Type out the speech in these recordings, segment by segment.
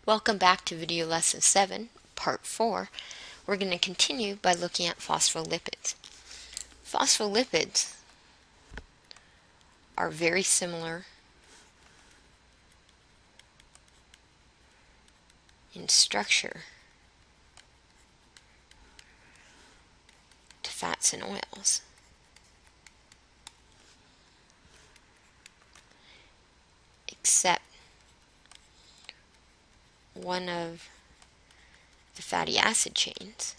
Welcome back to video lesson 7, part 4. We're going to continue by looking at phospholipids. Phospholipids are very similar in structure to fats and oils. Except one of the fatty acid chains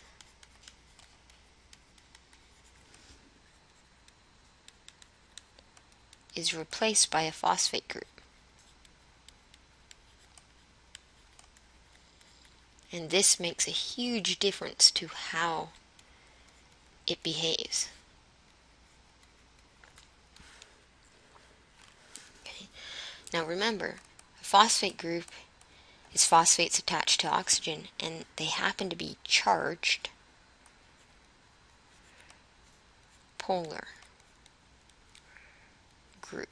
is replaced by a phosphate group. And this makes a huge difference to how it behaves. Okay. Now remember, a phosphate group is phosphates attached to oxygen, and they happen to be charged polar group.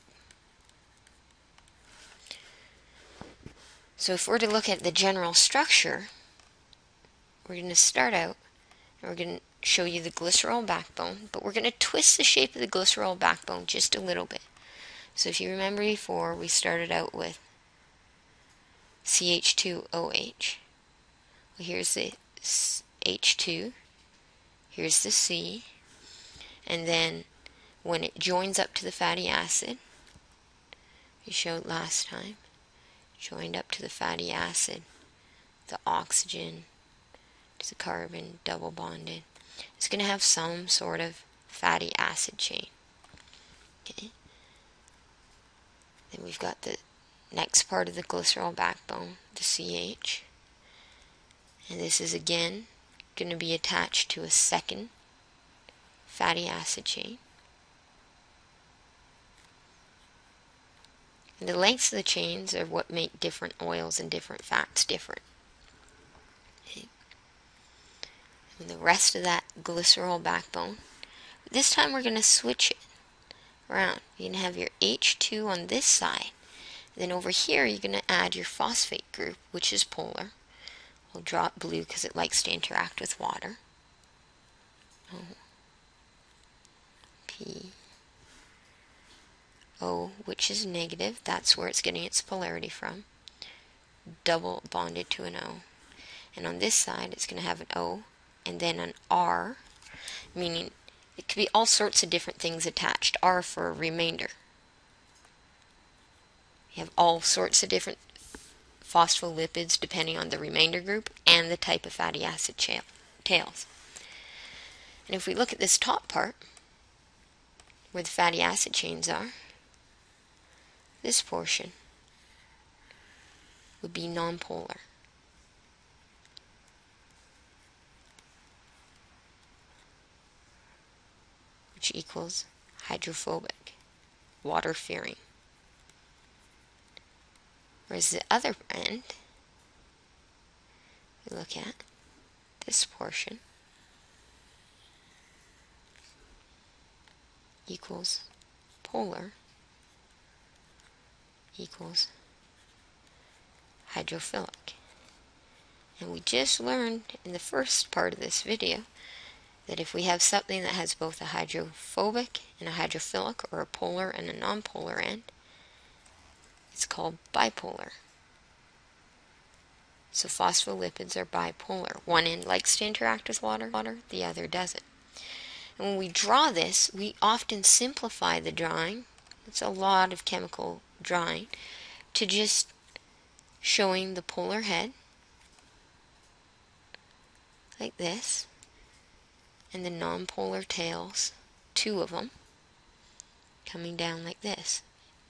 So if we're to look at the general structure, we're going to start out and we're going to show you the glycerol backbone, but we're going to twist the shape of the glycerol backbone just a little bit. So if you remember before, we started out with CH2OH. Well, here's the H2, here's the C, and then when it joins up to the fatty acid, we showed last time, joined up to the fatty acid, the oxygen to the carbon, double bonded, it's going to have some sort of fatty acid chain. Okay. Then we've got the next part of the glycerol backbone, the CH, and this is again going to be attached to a second fatty acid chain. And the lengths of the chains are what make different oils and different fats different. Okay. And the rest of that glycerol backbone, this time we're going to switch it around. You're going to have your H2 on this side. Then over here you're going to add your phosphate group, which is polar. We'll draw it blue because it likes to interact with water. O, P, O, which is negative. That's where it's getting its polarity from. Double bonded to an O. And on this side it's going to have an O and then an R, meaning it could be all sorts of different things attached. R for a remainder. You have all sorts of different phospholipids depending on the remainder group and the type of fatty acid tails. And if we look at this top part, where the fatty acid chains are, this portion would be nonpolar. Which equals hydrophobic, water-fearing. Whereas the other end, we look at this portion, equals polar, equals hydrophilic. And we just learned in the first part of this video that if we have something that has both a hydrophobic and a hydrophilic, or a polar and a nonpolar end, it's called bipolar. So phospholipids are bipolar. One end likes to interact with water, the other doesn't. And when we draw this, we often simplify the drawing. It's a lot of chemical drawing to just showing the polar head like this, and the nonpolar tails, two of them, coming down like this.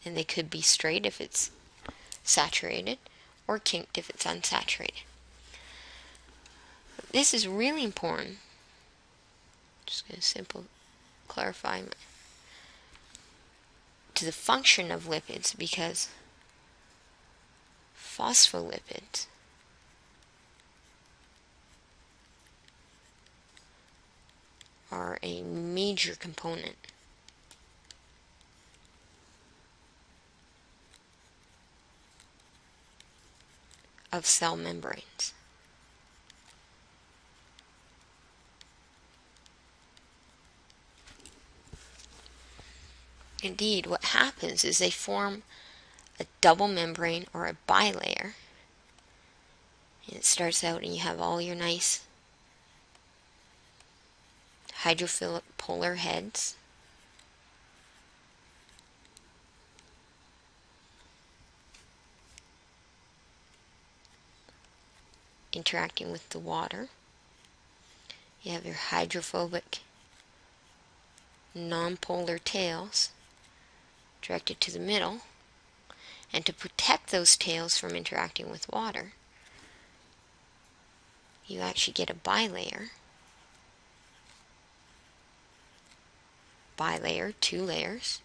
And they could be straight if it's saturated, or kinked if it's unsaturated. This is really important. Just going to clarify to the function of lipids, because phospholipids are a major component of cell membranes. Indeed, what happens is they form a double membrane or a bilayer. And it starts out and you have all your nice hydrophilic polar heads. Interacting with the water. You have your hydrophobic nonpolar tails directed to the middle. And to protect those tails from interacting with water, you actually get a bilayer. Bilayer, 2 layers,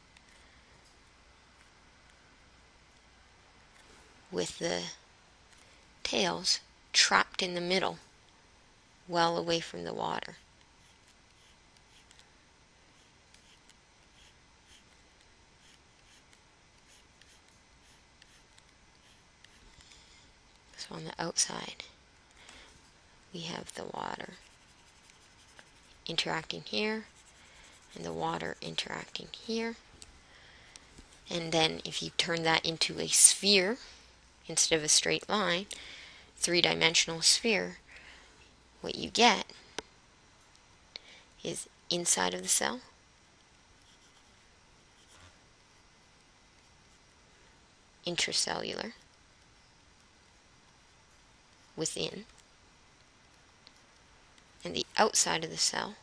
with the tails trapped in the middle, well away from the water. So on the outside, we have the water interacting here, and the water interacting here. And then if you turn that into a sphere, instead of a straight line, 3-dimensional sphere, what you get is inside of the cell, intracellular, within, and the outside of the cell,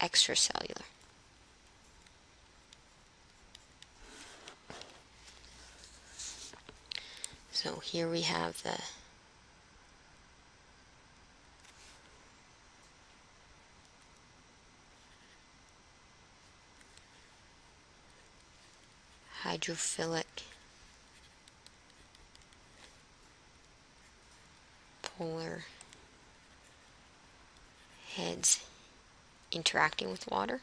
extracellular. So here we have the hydrophilic polar heads interacting with water.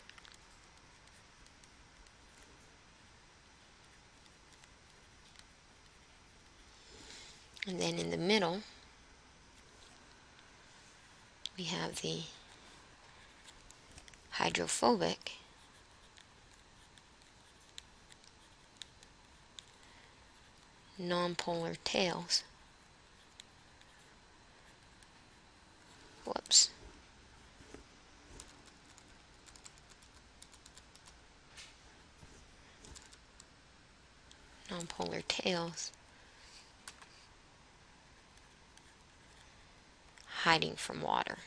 And then in the middle, we have the hydrophobic nonpolar tails. Whoops. Nonpolar tails hiding from water.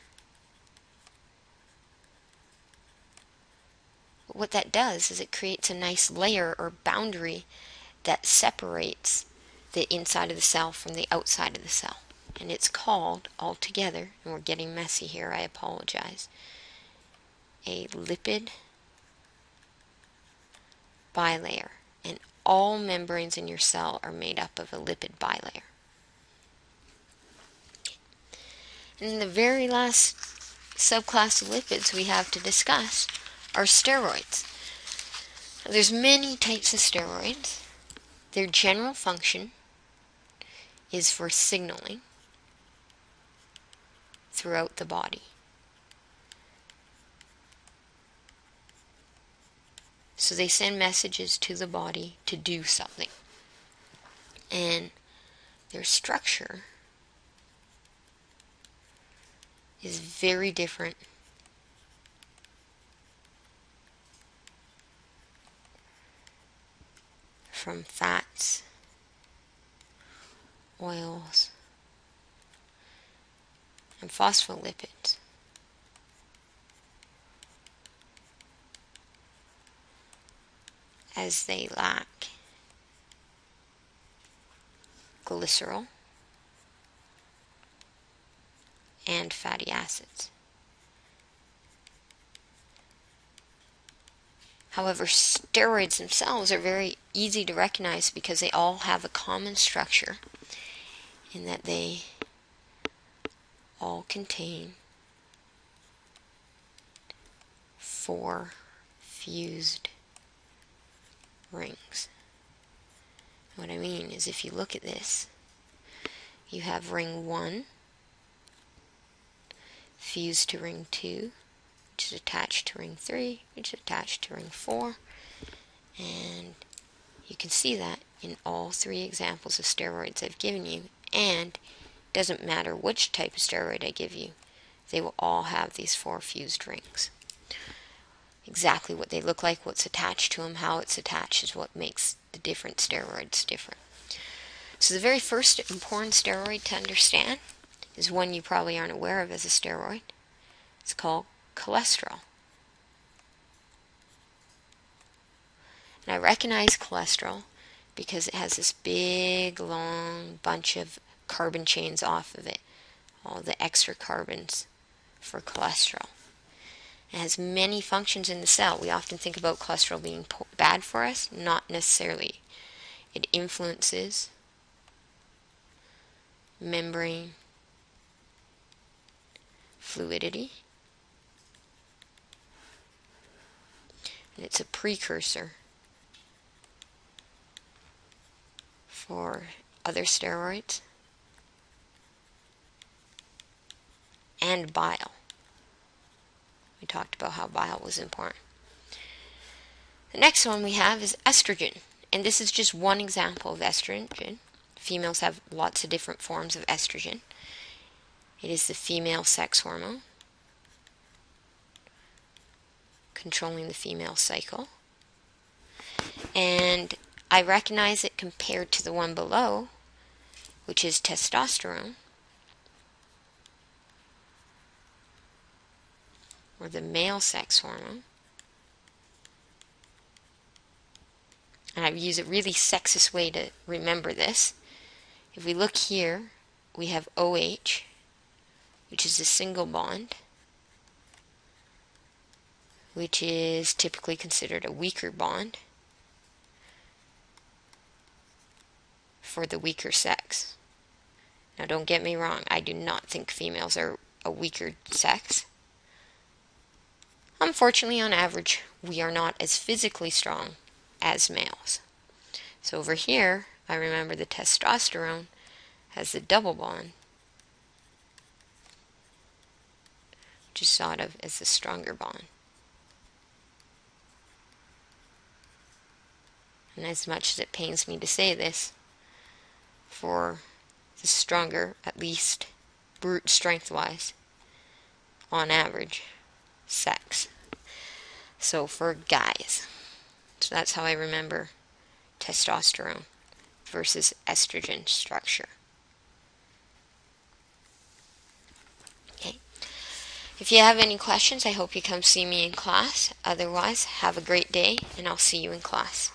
But what that does is it creates a nice layer or boundary that separates the inside of the cell from the outside of the cell. And it's called, altogether, and we're getting messy here, I apologize, a lipid bilayer. And all membranes in your cell are made up of a lipid bilayer. And the very last subclass of lipids we have to discuss are steroids. Now, there's many types of steroids. Their general function is for signaling throughout the body. So they send messages to the body to do something. And their structure is very different from fats, oils, and phospholipids. As they lack glycerol and fatty acids. However, steroids themselves are very easy to recognize because they all have a common structure in that they all contain 4 fused rings. What I mean is, if you look at this, you have ring 1 fused to ring 2, which is attached to ring 3, which is attached to ring 4, and you can see that in all 3 examples of steroids I've given you, and it doesn't matter which type of steroid I give you, they will all have these 4 fused rings. Exactly what they look like, what's attached to them, how it's attached is what makes the different steroids different. So the very first important steroid to understand is one you probably aren't aware of as a steroid. It's called cholesterol. And I recognize cholesterol because it has this big, long bunch of carbon chains off of it, all the extra carbons for cholesterol. It has many functions in the cell. We often think about cholesterol being bad for us. Not necessarily. It influences membrane fluidity, and it's a precursor for other steroids and bile. We talked about how bile was important. The next one we have is estrogen, and this is just one example of estrogen. Females have lots of different forms of estrogen. It is the female sex hormone, controlling the female cycle. And I recognize it compared to the one below, which is testosterone, or the male sex hormone. And I use a really sexist way to remember this. If we look here, we have OH, which is a single bond, which is typically considered a weaker bond for the weaker sex. Now don't get me wrong, I do not think females are a weaker sex. Unfortunately, on average, we are not as physically strong as males. So over here, I remember the testosterone has the double bond, which is thought of as the stronger bond. And as much as it pains me to say this, for the stronger, at least brute strength-wise, on average, sex. So for guys, so that's how I remember testosterone versus estrogen structure. Okay. If you have any questions, I hope you come see me in class. Otherwise, have a great day, and I'll see you in class.